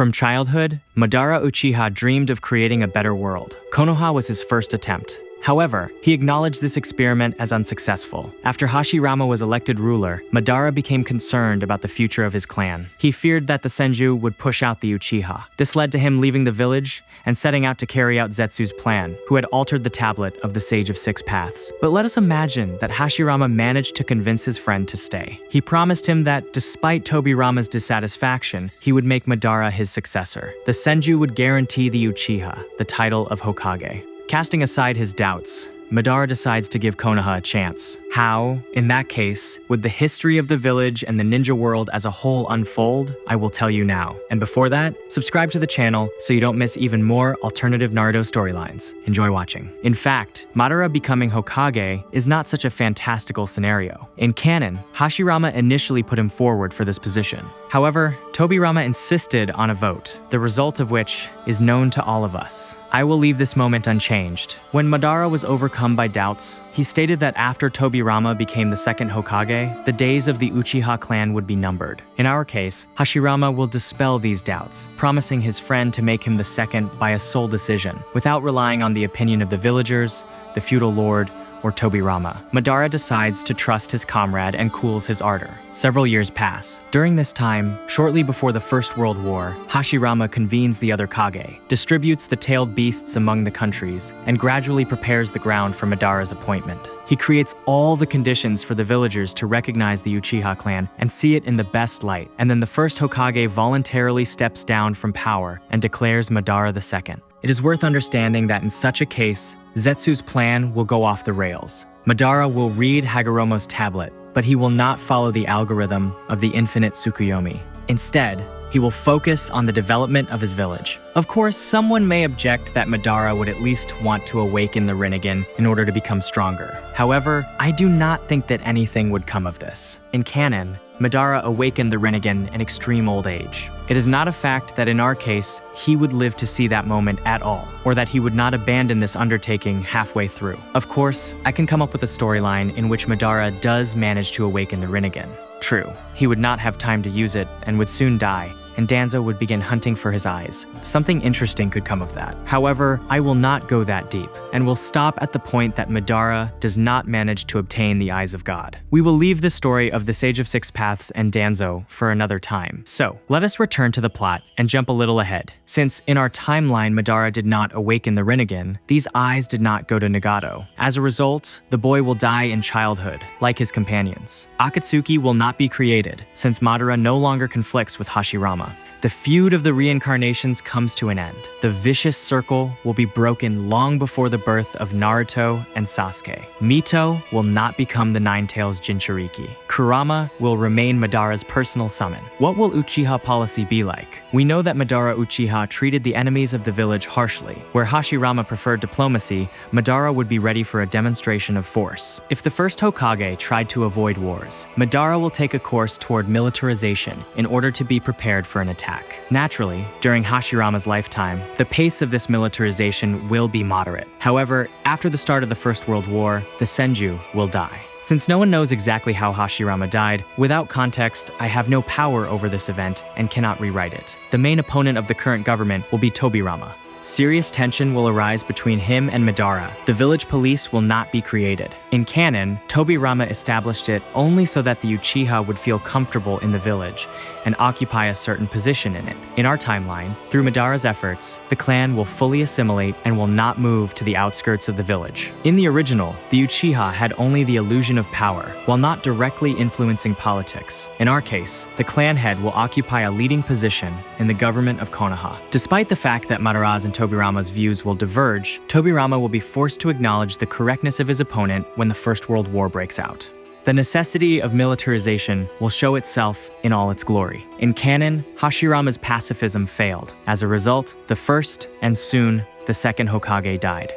From childhood, Madara Uchiha dreamed of creating a better world. Konoha was his first attempt. However, he acknowledged this experiment as unsuccessful. After Hashirama was elected ruler, Madara became concerned about the future of his clan. He feared that the Senju would push out the Uchiha. This led to him leaving the village and setting out to carry out Zetsu's plan, who had altered the tablet of the Sage of Six Paths. But let us imagine that Hashirama managed to convince his friend to stay. He promised him that despite Tobirama's dissatisfaction, he would make Madara his successor. The Senju would guarantee the Uchiha the title of Hokage. Casting aside his doubts, Madara decides to give Konoha a chance. How, in that case, would the history of the village and the ninja world as a whole unfold? I will tell you now. And before that, subscribe to the channel so you don't miss even more alternative Naruto storylines. Enjoy watching. In fact, Madara becoming Hokage is not such a fantastical scenario. In canon, Hashirama initially put him forward for this position. However, Tobirama insisted on a vote, the result of which is known to all of us. I will leave this moment unchanged. When Madara was overcome by doubts, he stated that after Tobirama became the second Hokage, the days of the Uchiha clan would be numbered. In our case, Hashirama will dispel these doubts, promising his friend to make him the second by a sole decision, without relying on the opinion of the villagers, the feudal lord, or Tobirama. Madara decides to trust his comrade and cools his ardor. Several years pass. During this time, shortly before the First World War, Hashirama convenes the other Kage, distributes the tailed beasts among the countries, and gradually prepares the ground for Madara's appointment. He creates all the conditions for the villagers to recognize the Uchiha clan and see it in the best light, and then the first Hokage voluntarily steps down from power and declares Madara the second. It is worth understanding that in such a case, Zetsu's plan will go off the rails. Madara will read Hagoromo's tablet, but he will not follow the algorithm of the infinite Tsukuyomi. Instead, he will focus on the development of his village. Of course, someone may object that Madara would at least want to awaken the Rinnegan in order to become stronger. However, I do not think that anything would come of this. In canon, Madara awakened the Rinnegan in extreme old age. It is not a fact that in our case, he would live to see that moment at all, or that he would not abandon this undertaking halfway through. Of course, I can come up with a storyline in which Madara does manage to awaken the Rinnegan. True, he would not have time to use it and would soon die, and Danzo would begin hunting for his eyes. Something interesting could come of that. However, I will not go that deep, and will stop at the point that Madara does not manage to obtain the eyes of God. We will leave the story of the Sage of Six Paths and Danzo for another time. So, let us return to the plot and jump a little ahead. Since in our timeline Madara did not awaken the Rinnegan, these eyes did not go to Nagato. As a result, the boy will die in childhood, like his companions. Akatsuki will not be created, since Madara no longer conflicts with Hashirama. The feud of the reincarnations comes to an end. The vicious circle will be broken long before the birth of Naruto and Sasuke. Mito will not become the Nine-Tails Jinchuriki. Kurama will remain Madara's personal summon. What will Uchiha policy be like? We know that Madara Uchiha treated the enemies of the village harshly. Where Hashirama preferred diplomacy, Madara would be ready for a demonstration of force. If the first Hokage tried to avoid wars, Madara will take a course toward militarization in order to be prepared for an attack. Naturally, during Hashirama's lifetime, the pace of this militarization will be moderate. However, after the start of the First World War, the Senju will die. Since no one knows exactly how Hashirama died, without context, I have no power over this event and cannot rewrite it. The main opponent of the current government will be Tobirama. Serious tension will arise between him and Madara. The village police will not be created. In canon, Tobirama established it only so that the Uchiha would feel comfortable in the village and occupy a certain position in it. In our timeline, through Madara's efforts, the clan will fully assimilate and will not move to the outskirts of the village. In the original, the Uchiha had only the illusion of power, while not directly influencing politics. In our case, the clan head will occupy a leading position in the government of Konoha. Despite the fact that Madara's and Tobirama's views will diverge, Tobirama will be forced to acknowledge the correctness of his opponent when the First World War breaks out. The necessity of militarization will show itself in all its glory. In canon, Hashirama's pacifism failed. As a result, the first and soon the second Hokage died.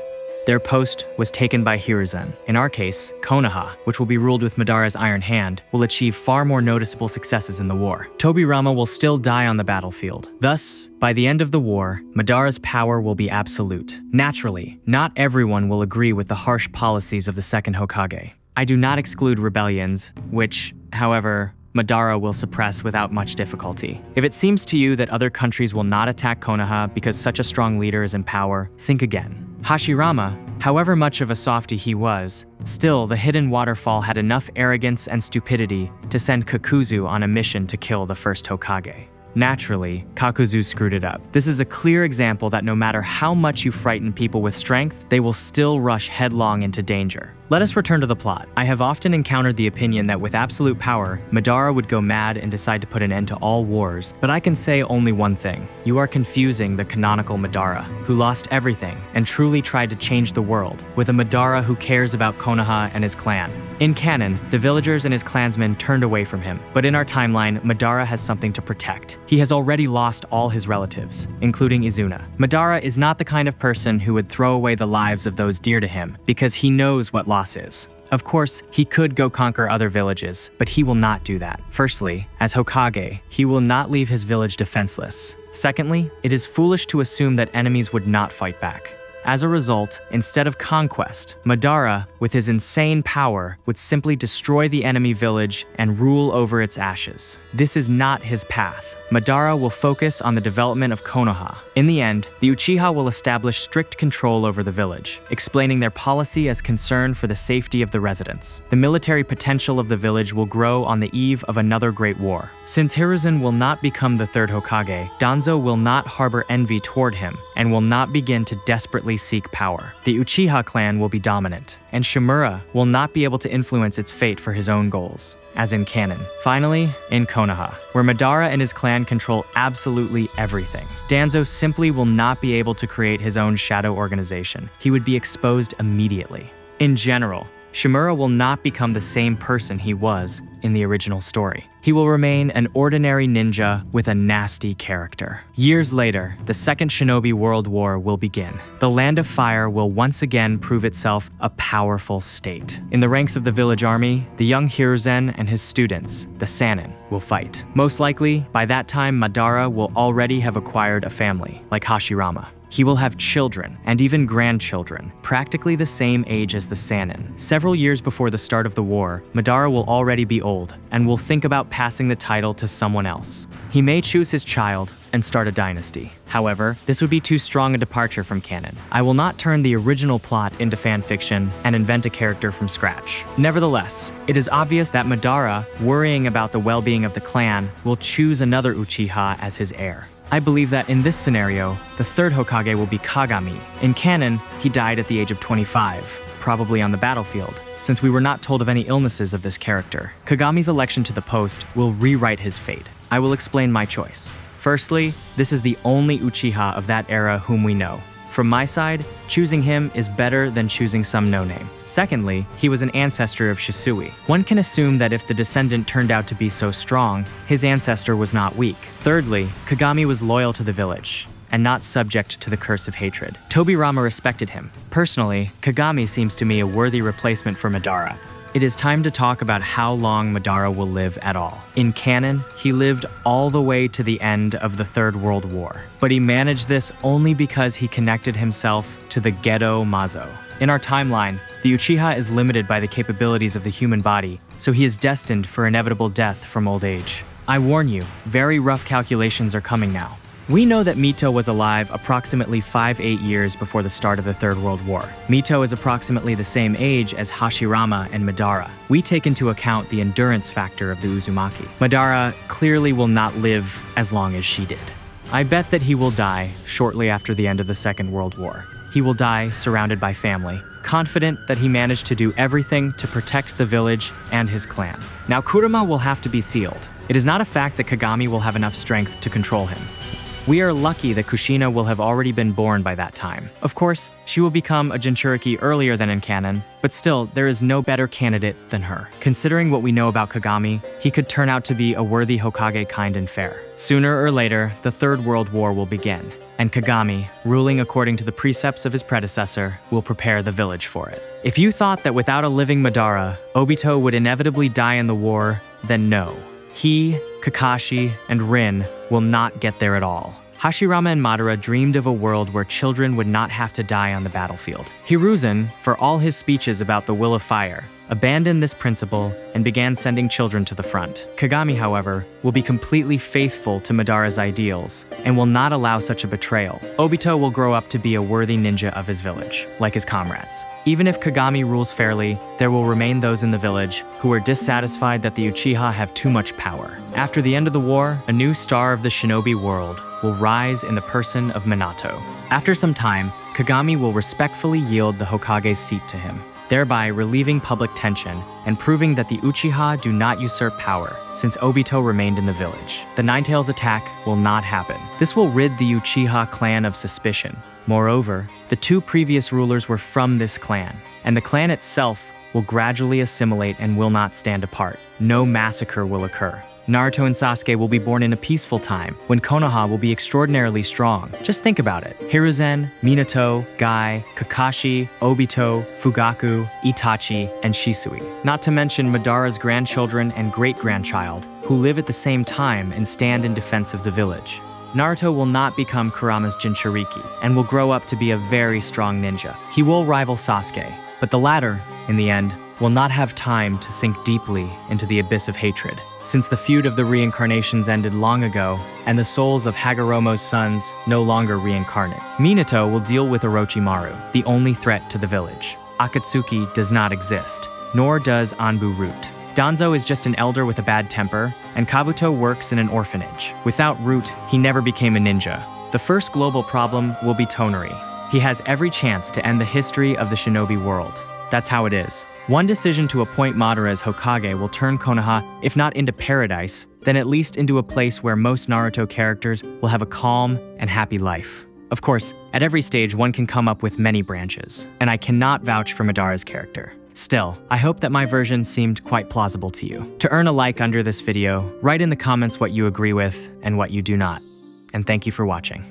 Their post was taken by Hiruzen. In our case, Konoha, which will be ruled with Madara's iron hand, will achieve far more noticeable successes in the war. Tobirama will still die on the battlefield. Thus, by the end of the war, Madara's power will be absolute. Naturally, not everyone will agree with the harsh policies of the second Hokage. I do not exclude rebellions, which, however, Madara will suppress without much difficulty. If it seems to you that other countries will not attack Konoha because such a strong leader is in power, think again. Hashirama, however much of a softie he was, still the hidden waterfall had enough arrogance and stupidity to send Kakuzu on a mission to kill the first Hokage. Naturally, Kakuzu screwed it up. This is a clear example that no matter how much you frighten people with strength, they will still rush headlong into danger. Let us return to the plot. I have often encountered the opinion that with absolute power, Madara would go mad and decide to put an end to all wars, but I can say only one thing. You are confusing the canonical Madara, who lost everything and truly tried to change the world, with a Madara who cares about Konoha and his clan. In canon, the villagers and his clansmen turned away from him, but in our timeline, Madara has something to protect. He has already lost all his relatives, including Izuna. Madara is not the kind of person who would throw away the lives of those dear to him, because he knows what loss is. Of course, he could go conquer other villages, but he will not do that. Firstly, as Hokage, he will not leave his village defenseless. Secondly, it is foolish to assume that enemies would not fight back. As a result, instead of conquest, Madara, with his insane power, would simply destroy the enemy village and rule over its ashes. This is not his path. Madara will focus on the development of Konoha. In the end, the Uchiha will establish strict control over the village, explaining their policy as concern for the safety of the residents. The military potential of the village will grow on the eve of another great war. Since Hiruzen will not become the third Hokage, Danzo will not harbor envy toward him and will not begin to desperately seek power. The Uchiha clan will be dominant, and Shimura will not be able to influence its fate for his own goals, as in canon. Finally, in Konoha, where Madara and his clan control absolutely everything, Danzo simply will not be able to create his own shadow organization. He would be exposed immediately. In general, Shimura will not become the same person he was in the original story. He will remain an ordinary ninja with a nasty character. Years later, the Second Shinobi World War will begin. The Land of Fire will once again prove itself a powerful state. In the ranks of the village army, the young Hiruzen and his students, the Sannin, will fight. Most likely, by that time, Madara will already have acquired a family, like Hashirama. He will have children, and even grandchildren, practically the same age as the Sannin. Several years before the start of the war, Madara will already be old, and will think about passing the title to someone else. He may choose his child and start a dynasty. However, this would be too strong a departure from canon. I will not turn the original plot into fan fiction and invent a character from scratch. Nevertheless, it is obvious that Madara, worrying about the well-being of the clan, will choose another Uchiha as his heir. I believe that in this scenario, the third Hokage will be Kagami. In canon, he died at the age of 25, probably on the battlefield, since we were not told of any illnesses of this character. Kagami's election to the post will rewrite his fate. I will explain my choice. Firstly, this is the only Uchiha of that era whom we know. From my side, choosing him is better than choosing some no-name. Secondly, he was an ancestor of Shisui. One can assume that if the descendant turned out to be so strong, his ancestor was not weak. Thirdly, Kagami was loyal to the village and not subject to the curse of hatred. Tobirama respected him. Personally, Kagami seems to me a worthy replacement for Madara. It is time to talk about how long Madara will live at all. In canon, he lived all the way to the end of the Third World War, but he managed this only because he connected himself to the Gedo Mazo. In our timeline, the Uchiha is limited by the capabilities of the human body, so he is destined for inevitable death from old age. I warn you, very rough calculations are coming now. We know that Mito was alive approximately 5-8 years before the start of the Third World War. Mito is approximately the same age as Hashirama and Madara. We take into account the endurance factor of the Uzumaki. Madara clearly will not live as long as she did. I bet that he will die shortly after the end of the Second World War. He will die surrounded by family, confident that he managed to do everything to protect the village and his clan. Now Kurama will have to be sealed. It is not a fact that Kagami will have enough strength to control him. We are lucky that Kushina will have already been born by that time. Of course, she will become a Jinchuriki earlier than in canon, but still, there is no better candidate than her. Considering what we know about Kagami, he could turn out to be a worthy Hokage, kind and fair. Sooner or later, the Third World War will begin, and Kagami, ruling according to the precepts of his predecessor, will prepare the village for it. If you thought that without a living Madara, Obito would inevitably die in the war, then no. He, Kakashi, and Rin will not get there at all. Hashirama and Madara dreamed of a world where children would not have to die on the battlefield. Hiruzen, for all his speeches about the will of fire, abandoned this principle and began sending children to the front. Kagami, however, will be completely faithful to Madara's ideals and will not allow such a betrayal. Obito will grow up to be a worthy ninja of his village, like his comrades. Even if Kagami rules fairly, there will remain those in the village who are dissatisfied that the Uchiha have too much power. After the end of the war, a new star of the shinobi world will rise in the person of Minato. After some time, Kagami will respectfully yield the Hokage's seat to him, thereby relieving public tension and proving that the Uchiha do not usurp power, since Obito remained in the village. The Ninetales attack will not happen. This will rid the Uchiha clan of suspicion. Moreover, the two previous rulers were from this clan, and the clan itself will gradually assimilate and will not stand apart. No massacre will occur. Naruto and Sasuke will be born in a peaceful time, when Konoha will be extraordinarily strong. Just think about it. Hiruzen, Minato, Guy, Kakashi, Obito, Fugaku, Itachi, and Shisui. Not to mention Madara's grandchildren and great-grandchild, who live at the same time and stand in defense of the village. Naruto will not become Kurama's Jinchuriki, and will grow up to be a very strong ninja. He will rival Sasuke, but the latter, in the end, will not have time to sink deeply into the abyss of hatred, since the feud of the reincarnations ended long ago, and the souls of Hagoromo's sons no longer reincarnate. Minato will deal with Orochimaru, the only threat to the village. Akatsuki does not exist, nor does Anbu Root. Danzo is just an elder with a bad temper, and Kabuto works in an orphanage. Without Root, he never became a ninja. The first global problem will be Tonari. He has every chance to end the history of the shinobi world. That's how it is. One decision to appoint Madara as Hokage will turn Konoha, if not into paradise, then at least into a place where most Naruto characters will have a calm and happy life. Of course, at every stage one can come up with many branches, and I cannot vouch for Madara's character. Still, I hope that my version seemed quite plausible to you. To earn a like under this video, write in the comments what you agree with and what you do not. And thank you for watching.